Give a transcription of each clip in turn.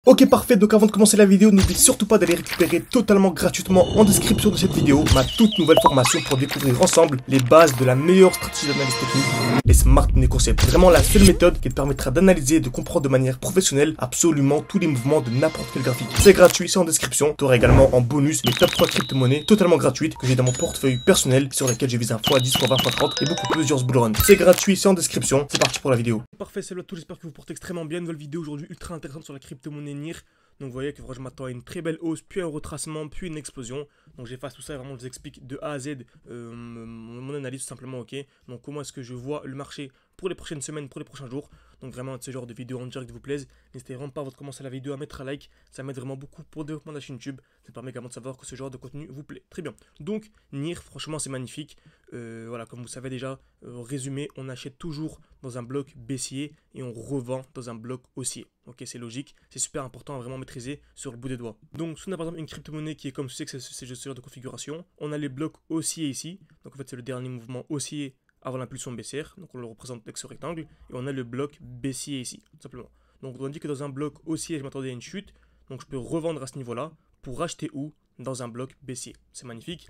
Ok parfait, donc avant de commencer la vidéo, n'oublie surtout pas d'aller récupérer totalement gratuitement en description de cette vidéo ma toute nouvelle formation pour découvrir ensemble les bases de la meilleure stratégie d'analyse technique, les Smart Money Concepts. Vraiment la seule méthode qui te permettra d'analyser et de comprendre de manière professionnelle absolument tous les mouvements de n'importe quel graphique. C'est gratuit, c'est en description. Tu auras également en bonus les top 3 crypto-monnaies totalement gratuites que j'ai dans mon portefeuille personnel sur lesquelles je vise un x10, x20, x30 et beaucoup plusieurs bullruns. C'est gratuit, c'est en description. C'est parti pour la vidéo. Parfait, salut à tous, j'espère que vous portez extrêmement bien. Nouvelle vidéo aujourd'hui ultra intéressante sur la crypto-monnaie NIR. Donc vous voyez que je m'attends à une très belle hausse, puis un retracement, puis une explosion. Donc j'efface tout ça et vraiment je vous explique de A à Z mon analyse tout simplement, ok. Donc comment est-ce que je vois le marché pour les prochaines semaines, pour les prochains jours. Donc vraiment ce genre de vidéo en direct vous plaise. N'hésitez vraiment pas avant de commencer la vidéo à mettre un like, ça m'aide vraiment beaucoup pour le développement de la chaîne YouTube. Ça permet également de savoir que ce genre de contenu vous plaît. Très bien. Donc NIR, franchement c'est magnifique. Voilà, comme vous savez déjà, résumé, on achète toujours dans un bloc baissier et on revend dans un bloc haussier. Ok, c'est logique, c'est super important à vraiment maîtriser sur le bout des doigts. Donc si on a par exemple une crypto-monnaie qui est comme ceci, que c'est ce genre de configuration, on a les blocs haussiers ici. Donc en fait c'est le dernier mouvement haussier avant l'impulsion baissière, donc on le représente avec ce rectangle, et on a le bloc baissier ici, tout simplement. Donc on dit que dans un bloc haussier, je m'attendais à une chute, donc je peux revendre à ce niveau-là pour racheter où? Dans un bloc baissier. C'est magnifique.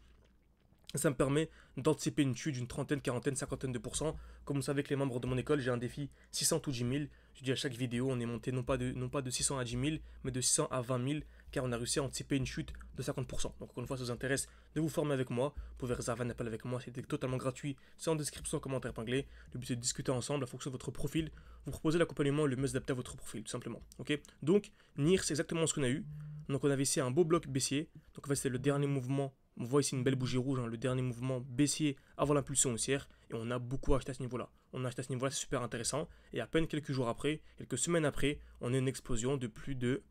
Ça me permet d'anticiper une chute d'une trentaine, quarantaine, cinquantaine de pourcents. Comme vous savez que les membres de mon école, j'ai un défi 600 ou 10 000. Je dis à chaque vidéo, on est monté non pas de 600 à 10 000, mais de 600 à 20 000, car on a réussi à anticiper une chute de 50%. Donc encore une fois, ça vous intéresse de vous former avec moi. Vous pouvez réserver un appel avec moi, c'était totalement gratuit. C'est en description, commentaire épinglé. Le but c'est de discuter ensemble en fonction de votre profil. Vous proposez l'accompagnement le mieux adapté à votre profil, tout simplement. Ok. Donc, NIR, c'est exactement ce qu'on a eu. Donc on avait ici un beau bloc baissier. Donc en fait, c'était le dernier mouvement. On voit ici une belle bougie rouge, hein, le dernier mouvement baissier avant l'impulsion haussière. Et on a beaucoup acheté à ce niveau-là. On a acheté à ce niveau-là, c'est super intéressant. Et à peine quelques jours après, quelques semaines après, on a une explosion de plus de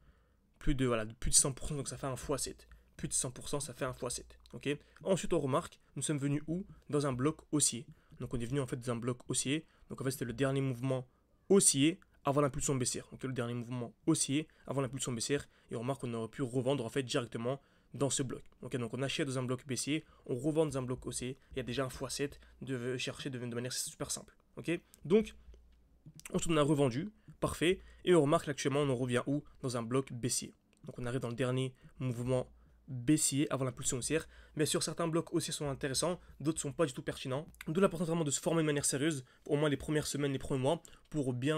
100%. Donc ça fait un x7. Plus de 100%, ça fait un x7. Ok. Ensuite, on remarque, nous sommes venus où? Dans un bloc haussier. Donc on est venu en fait dans un bloc haussier. Donc en fait, c'était le dernier mouvement haussier avant l'impulsion baissière. Donc le dernier mouvement haussier avant l'impulsion baissière. Et on remarque qu'on aurait pu revendre en fait directement dans ce bloc. Okay, donc on achète dans un bloc baissier, on revend dans un bloc haussier, il y a déjà un x7 de chercher de manière super simple. Okay, donc ensuite on a revendu, parfait, et on remarque qu'actuellement on en revient où? Dans un bloc baissier. Donc on arrive dans le dernier mouvement baissier avant l'impulsion haussière. Bien sûr, certains blocs haussiers sont intéressants, d'autres sont pas du tout pertinents. D'où l'importance vraiment de se former de manière sérieuse, au moins les premières semaines, les premiers mois, pour bien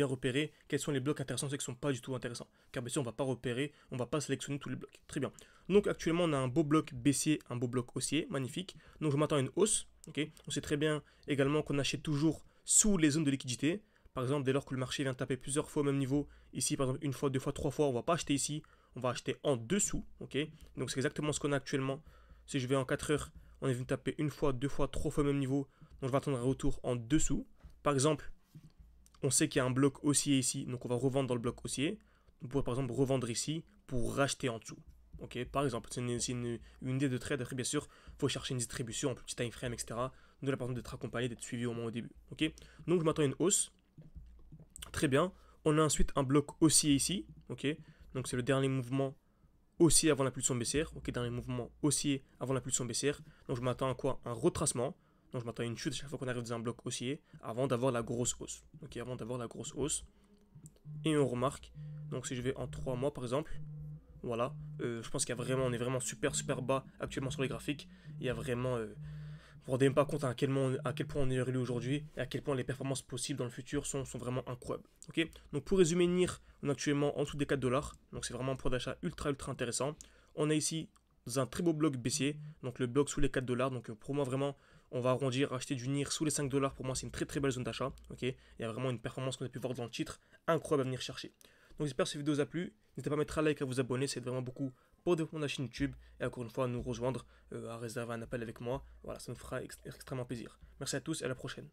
repérer quels sont les blocs intéressants et ceux qui sont pas du tout intéressants. Car bien sûr, on va pas repérer, on va pas sélectionner tous les blocs. Très bien. Donc actuellement, on a un beau bloc baissier, un beau bloc haussier, magnifique. Donc je m'attends à une hausse. Okay. On sait très bien également qu'on achète toujours sous les zones de liquidité. Par exemple, dès lors que le marché vient taper plusieurs fois au même niveau, ici par exemple une fois, deux fois, trois fois, on va pas acheter ici. On va acheter en dessous, ok. Donc c'est exactement ce qu'on a actuellement. Si je vais en 4 heures, on est venu taper une fois, deux fois, trois fois au même niveau. Donc je vais attendre un retour en dessous. Par exemple, on sait qu'il y a un bloc haussier ici, donc on va revendre dans le bloc haussier. On pourrait par exemple revendre ici pour racheter en dessous. Ok, par exemple, c'est une idée de trade. Après, bien sûr, il faut chercher une distribution, un petit time frame, etc. De la personne d'être accompagné, d'être suivi au moins au début. Ok, donc je m'attends à une hausse. Très bien. On a ensuite un bloc haussier ici, ok. Donc c'est le dernier mouvement haussier avant l'impulsion baissière. Ok, dernier mouvement haussier avant l'impulsion baissière. Donc je m'attends à quoi? Un retracement. Donc je m'attends à une chute à chaque fois qu'on arrive dans un bloc haussier avant d'avoir la grosse hausse. Ok, avant d'avoir la grosse hausse. Et on remarque, donc si je vais en 3 mois par exemple, voilà, je pense qu'il y a vraiment, on est vraiment super bas actuellement sur les graphiques. Il y a vraiment... vous ne vous rendez même pas compte à quel point on est élevé aujourd'hui et à quel point les performances possibles dans le futur sont vraiment incroyables. Okay, donc pour résumer, NIR, on est actuellement en dessous des 4 $. Donc c'est vraiment un point d'achat ultra intéressant. On est ici dans un très beau bloc baissier, donc le bloc sous les 4 $. Donc pour moi vraiment, on va arrondir, acheter du NIR sous les 5 $. Pour moi c'est une très belle zone d'achat. Okay, il y a vraiment une performance qu'on a pu voir dans le titre incroyable à venir chercher. Donc j'espère que cette vidéo vous a plu. N'hésitez pas à mettre un like, à vous abonner, c'est vraiment beaucoup pour développer la chaîne YouTube et encore une fois à nous rejoindre, à réserver un appel avec moi. Voilà, ça nous fera extrêmement plaisir. Merci à tous et à la prochaine.